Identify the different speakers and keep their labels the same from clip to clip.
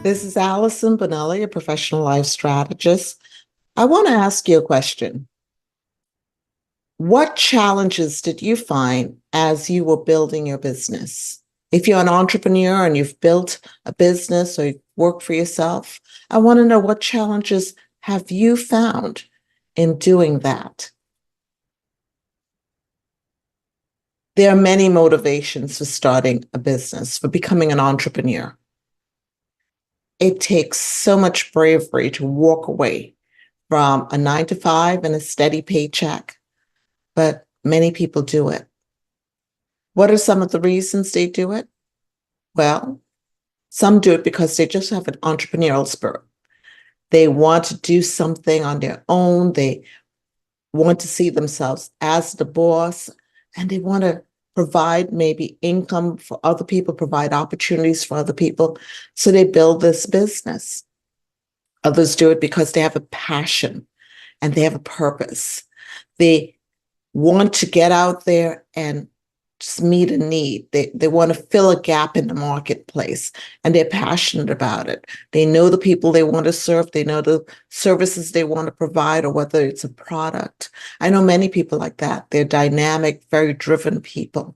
Speaker 1: This is Allison Bonelli, a professional life strategist. I want to ask you a question. What challenges did you find as you were building your business? If you're an entrepreneur and you've built a business or you work for yourself, I want to know what challenges have you found in doing that? There are many motivations for starting a business, for becoming an entrepreneur. It takes so much bravery to walk away from a 9 to 5 and a steady paycheck, but many people do it. What are some of the reasons they do it? Well, some do it because they just have an entrepreneurial spirit. They want to do something on their own. They want to see themselves as the boss, and they want to provide maybe income for other people, provide opportunities for other people. So they build this business. Others do it because they have a passion and they have a purpose. They want to get out there and just meet a need. They want to fill a gap in the marketplace, and they're passionate about it. They know the people they want to serve. They know the services they want to provide, or whether it's a product. I know many people like that. They're dynamic, very driven people.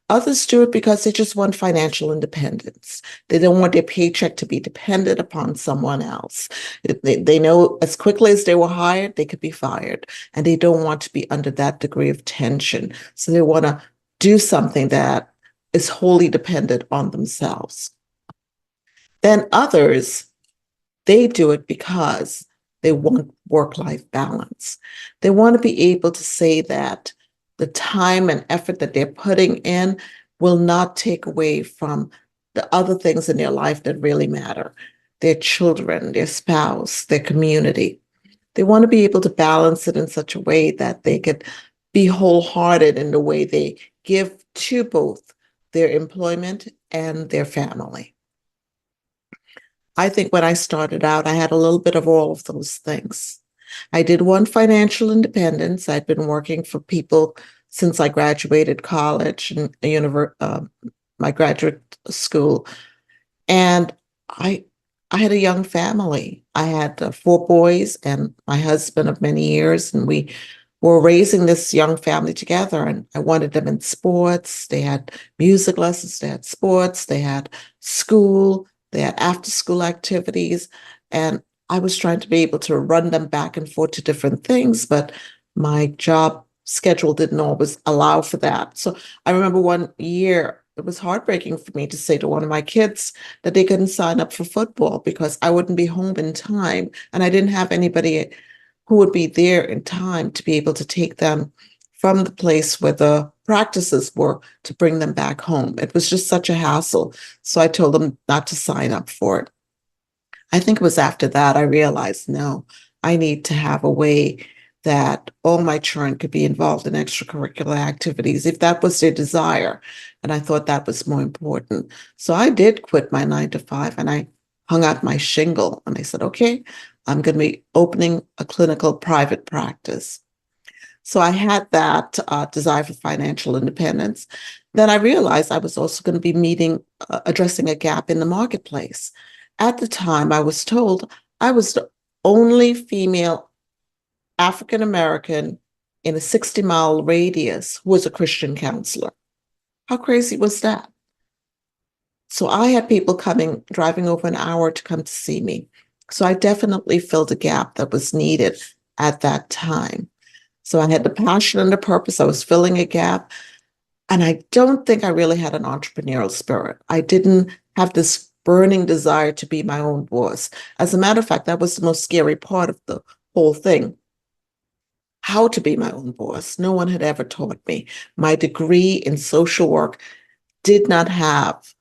Speaker 1: Others do it because they just want financial independence. They don't want their paycheck to be dependent upon someone else. They know as quickly as they were hired, they could be fired, and they don't want to be under that degree of tension. So they want to do something that is wholly dependent on themselves. Then others, they do it because they want work-life balance. They want to be able to say that the time and effort that they're putting in will not take away from the other things in their life that really matter: their children, their spouse, their community. They want to be able to balance it in such a way that they could be wholehearted in the way they give to both their employment and their family. I think when I started out, I had a little bit of all of those things. I did want financial independence. I'd been working for people since I graduated college and my graduate school, and I I had a young family. I had 4 boys and my husband of many years, and we were raising this young family together. And I wanted them in sports. They had music lessons, they had sports, they had school, they had after school activities. And I was trying to be able to run them back and forth to different things, but my job schedule didn't always allow for that. So I remember one year, it was heartbreaking for me to say to one of my kids that they couldn't sign up for football because I wouldn't be home in time. And I didn't have anybody who would be there in time to be able to take them from the place where the practices were to bring them back home. It was just such a hassle. So I told them not to sign up for it. I think it was after that I realized, no, I need to have a way that all my children could be involved in extracurricular activities if that was their desire. And I thought that was more important. So I did quit my 9 to 5 and I hung out my shingle and I said, okay, I'm going to be opening a clinical private practice. So I had that desire for financial independence. Then I realized I was also going to be addressing a gap in the marketplace. At the time, I was told I was the only female African American in a 60-mile radius who was a Christian counselor. How crazy was that? So I had people driving over an hour to come to see me. So I definitely filled a gap that was needed at that time. So I had the passion and the purpose. I was filling a gap. And I don't think I really had an entrepreneurial spirit. I didn't have this burning desire to be my own boss. As a matter of fact, that was the most scary part of the whole thing. How to be my own boss. No one had ever taught me. My degree in social work did not have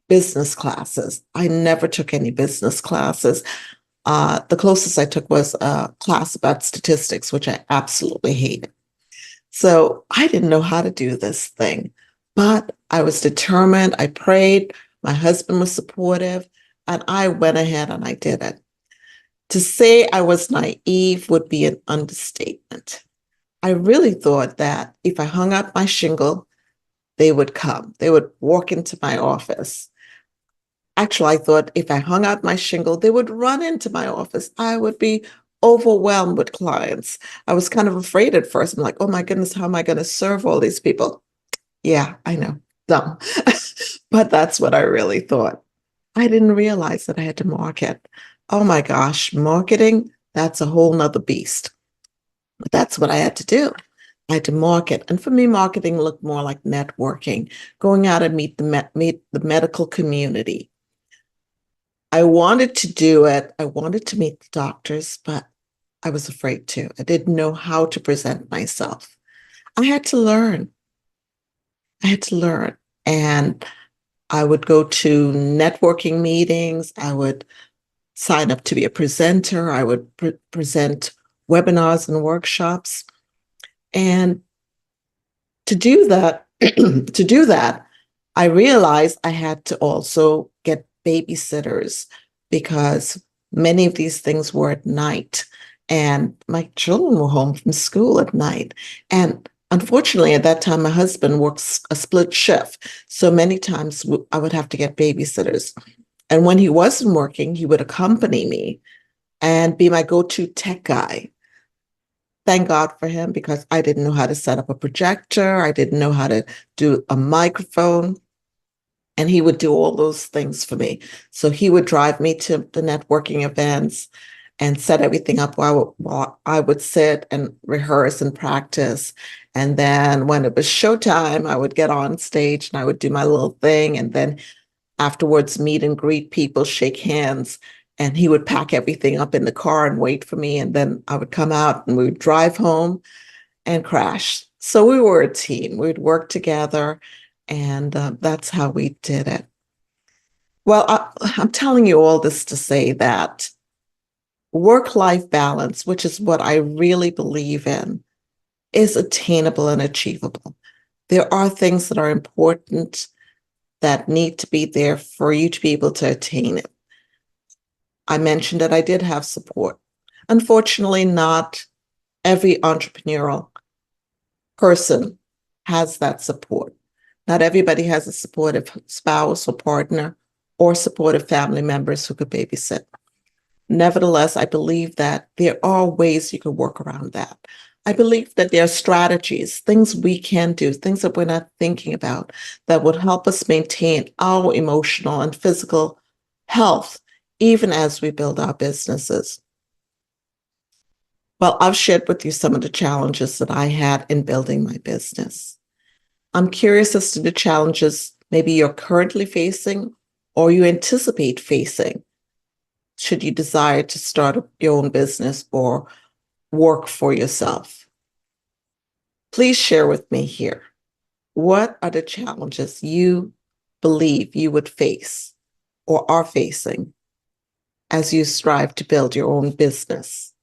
Speaker 1: business classes. I never took any business classes. The closest I took was a class about statistics, which I absolutely hated. So I didn't know how to do this thing, but I was determined. I prayed. My husband was supportive, and I went ahead and I did it. To say I was naive would be an understatement. I really thought that if I hung up my shingle, they would come. They would walk into my office. Actually, I thought if I hung out my shingle, they would run into my office. I would be overwhelmed with clients. I was kind of afraid at first. I'm like, oh my goodness, how am I going to serve all these people? Yeah, I know, dumb. But that's what I really thought. I didn't realize that I had to market. Oh my gosh, marketing, that's a whole nother beast. But that's what I had to do. I had to market. And for me, marketing looked more like networking, going out and meet the medical community. I wanted to do it. I wanted to meet the doctors, but I was afraid to. I didn't know how to present myself. I had to learn. I had to learn. And I would go to networking meetings. I would sign up to be a presenter. I would present webinars and workshops. And to do that, I realized I had to also get babysitters because many of these things were at night, and my children were home from school at night. And unfortunately, at that time, my husband works a split shift. So many times I would have to get babysitters. And when he wasn't working, he would accompany me and be my go-to tech guy. Thank God for him because I didn't know how to set up a projector. I didn't know how to do a microphone. And he would do all those things for me. So he would drive me to the networking events and set everything up while I would sit and rehearse and practice. And then when it was showtime, I would get on stage and I would do my little thing. And then afterwards, meet and greet people, shake hands. And he would pack everything up in the car and wait for me. And then I would come out and we would drive home and crash. So we were a team. We'd work together. And that's how we did it. Well, I'm telling you all this to say that work-life balance, which is what I really believe in, is attainable and achievable. There are things that are important that need to be there for you to be able to attain it. I mentioned that I did have support. Unfortunately, not every entrepreneurial person has that support. Not everybody has a supportive spouse or partner or supportive family members who could babysit. Nevertheless, I believe that there are ways you can work around that. I believe that there are strategies, things we can do, things that we're not thinking about that would help us maintain our emotional and physical health, even as we build our businesses. Well, I've shared with you some of the challenges that I had in building my business. I'm curious as to the challenges maybe you're currently facing or you anticipate facing should you desire to start your own business or work for yourself. Please share with me here. What are the challenges you believe you would face or are facing as you strive to build your own business?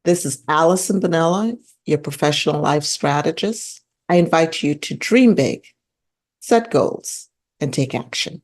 Speaker 1: This is Allison Bonella, your professional life strategist. I invite you to dream big, set goals, and take action.